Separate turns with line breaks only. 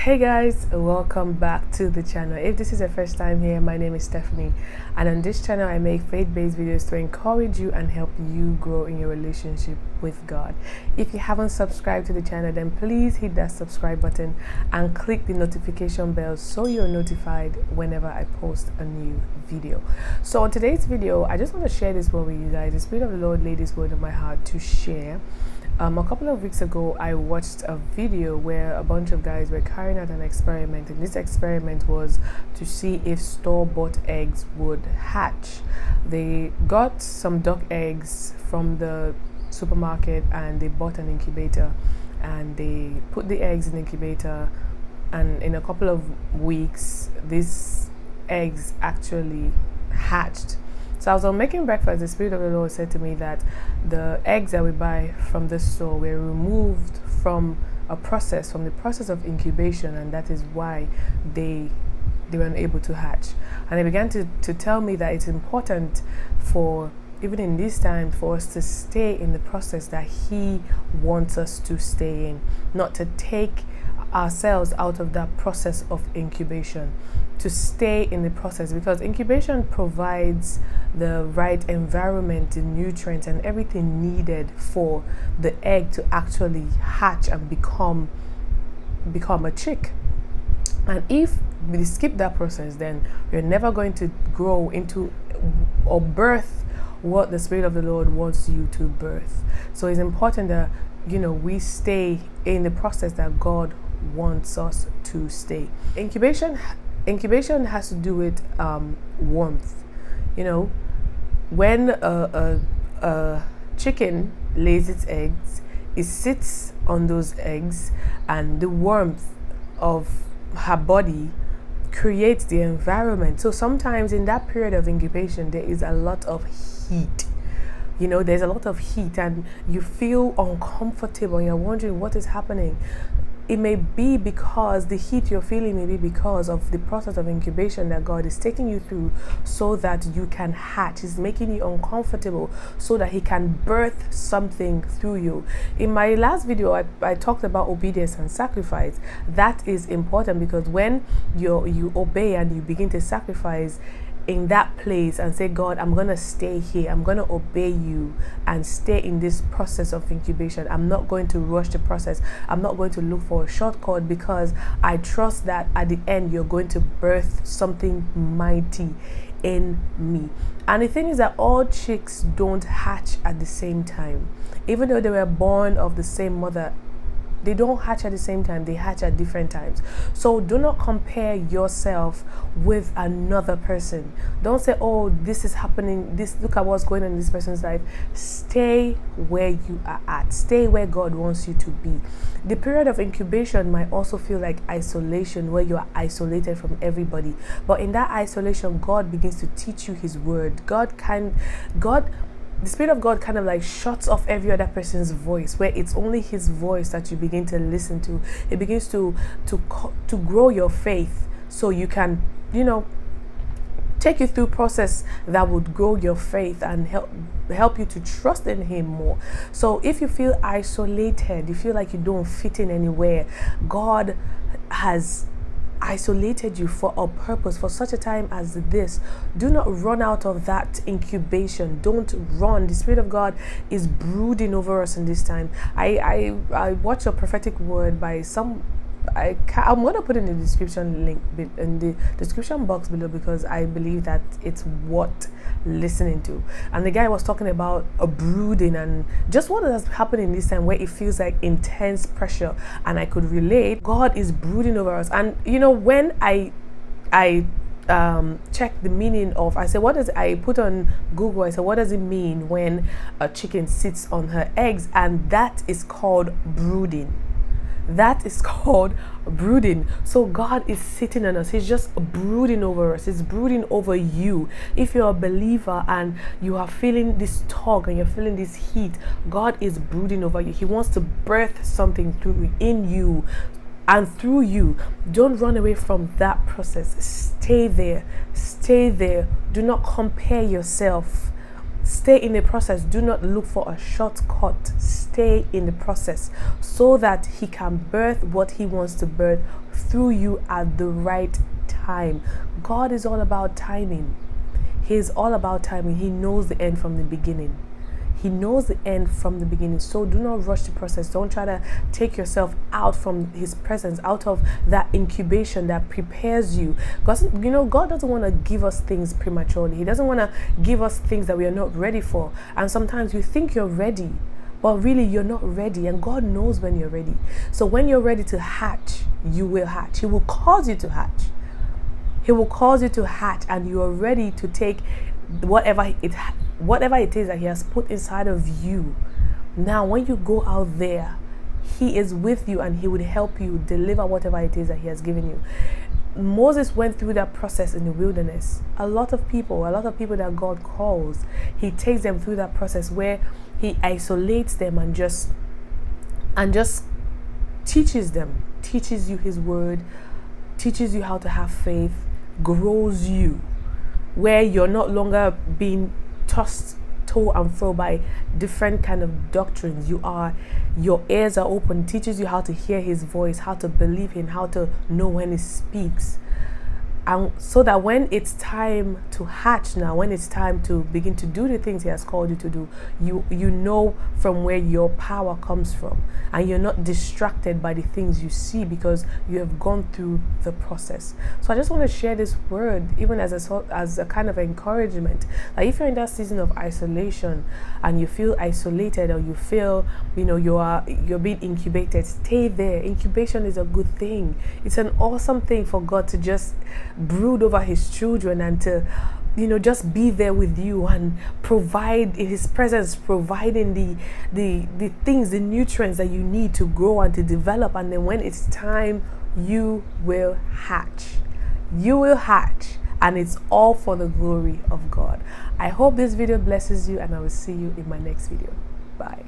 Hey guys, welcome back to the channel. If this is your first time here, my name is Stephanie, and on this channel I make faith-based videos to encourage you and help you grow in your relationship with God. If you haven't subscribed to the channel, then please hit that subscribe button and click the notification bell so you're notified whenever I post a new video. So on today's video, I just want to share this word with you guys. The Spirit of the Lord laid this word on my heart to share. A couple of weeks ago, I watched a video where a bunch of guys were carrying out an experiment, and this experiment was to see if store-bought eggs would hatch. They got some duck eggs from the supermarket and they bought an incubator, and they put the eggs in the incubator, and in a couple of weeks, these eggs actually hatched. So as I was making breakfast, the Spirit of the Lord said to me that the eggs that we buy from the store were removed from the process of incubation, and that is why they weren't able to hatch. And he began to tell me that it's important for, even in this time, for us to stay in the process that He wants us to stay in, not to take ourselves out of that process of incubation, to stay in the process, because incubation provides the right environment, the nutrients and everything needed for the egg to actually hatch and become a chick. And if we skip that process, then we're never going to grow into or birth what the Spirit of the Lord wants you to birth. So it's important that we stay in the process that God wants us to stay. Incubation has to do with warmth. When a chicken lays its eggs, it sits on those eggs, and the warmth of her body creates the environment. So sometimes in that period of incubation, there is a lot of heat. There's a lot of heat, and you feel uncomfortable. You're wondering what is happening. It may be because the heat you're feeling may be because of the process of incubation that God is taking you through so that you can hatch. He's making you uncomfortable so that He can birth something through you. In my last video, I talked about obedience and sacrifice. That is important, because when you obey and you begin to sacrifice in that place and say, God, I'm going to stay here. I'm going to obey you and stay in this process of incubation. I'm not going to rush the process. I'm not going to look for a shortcut, because I trust that at the end you're going to birth something mighty in me. And the thing is that all chicks don't hatch at the same time. Even though they were born of the same mother, they don't hatch at the same time. They hatch at different times. So do not compare yourself with another person. Don't say, oh, this is happening, look at what's going on in this person's life. Stay where you are at. Stay where God wants you to be. The period of incubation might also feel like isolation, where you are isolated from everybody. But in that isolation, God begins to teach you His word. The Spirit of God kind of like shuts off every other person's voice, where it's only His voice that you begin to listen to. It begins to grow your faith, so you can, take you through process that would grow your faith and help you to trust in Him more. So if you feel isolated, you feel like you don't fit in anywhere, God has isolated you for a purpose, for such a time as this. Do not run out of that incubation. Don't run. The Spirit of God is brooding over us in this time. I watched a prophetic word by I'm going to put in the description link in the description box below, because I believe that it's worth listening to. And the guy was talking about a brooding and just what has happened in this time, where it feels like intense pressure, and I could relate. God is brooding over us. And when I check the meaning of, I put on Google, I said, what does it mean when a chicken sits on her eggs? And that is called brooding. That is called brooding. So God is sitting on us. He's just brooding over us. He's brooding over you. If you're a believer and you are feeling this tug and you're feeling this heat, God is brooding over you. He wants to birth something in you and through you. Don't run away from that process. Stay there. Stay there. Do not compare yourself. Stay in the process. Do not look for a shortcut. Stay in the process so that he can birth what he wants to birth through you at the right time. God is all about timing. He is all about timing. He knows the end from the beginning. He knows the end from the beginning. So do not rush the process. Don't try to take yourself out from his presence, out of that incubation that prepares you. Because, God doesn't want to give us things prematurely. He doesn't want to give us things that we are not ready for. And sometimes you think you're ready, but really you're not ready. And God knows when you're ready. So when you're ready to hatch, you will hatch. He will cause you to hatch. He will cause you to hatch, and you are ready to take whatever it is that he has put inside of you. Now, when you go out there, he is with you and he would help you deliver whatever it is that he has given you. Moses went through that process in the wilderness. A lot of people that God calls, he takes them through that process where he isolates them and just teaches you his word, teaches you how to have faith, grows you, where you're not longer being tossed to and fro by different kind of doctrines. Your ears are open, teaches you how to hear his voice, how to believe him, how to know when he speaks. And so that when it's time to hatch now, when it's time to begin to do the things he has called you to do, you know from where your power comes from. And you're not distracted by the things you see because you have gone through the process. So I just want to share this word, even as a kind of encouragement. Like if you're in that season of isolation and you feel isolated, or you feel, you're being incubated, stay there. Incubation is a good thing. It's an awesome thing for God to just brood over his children and to just be there with you and provide in his presence, providing the things, the nutrients that you need to grow and to develop. And then when it's time, you will hatch. And it's all for the glory of God. I hope this video blesses you, and I will see you in my next video. Bye.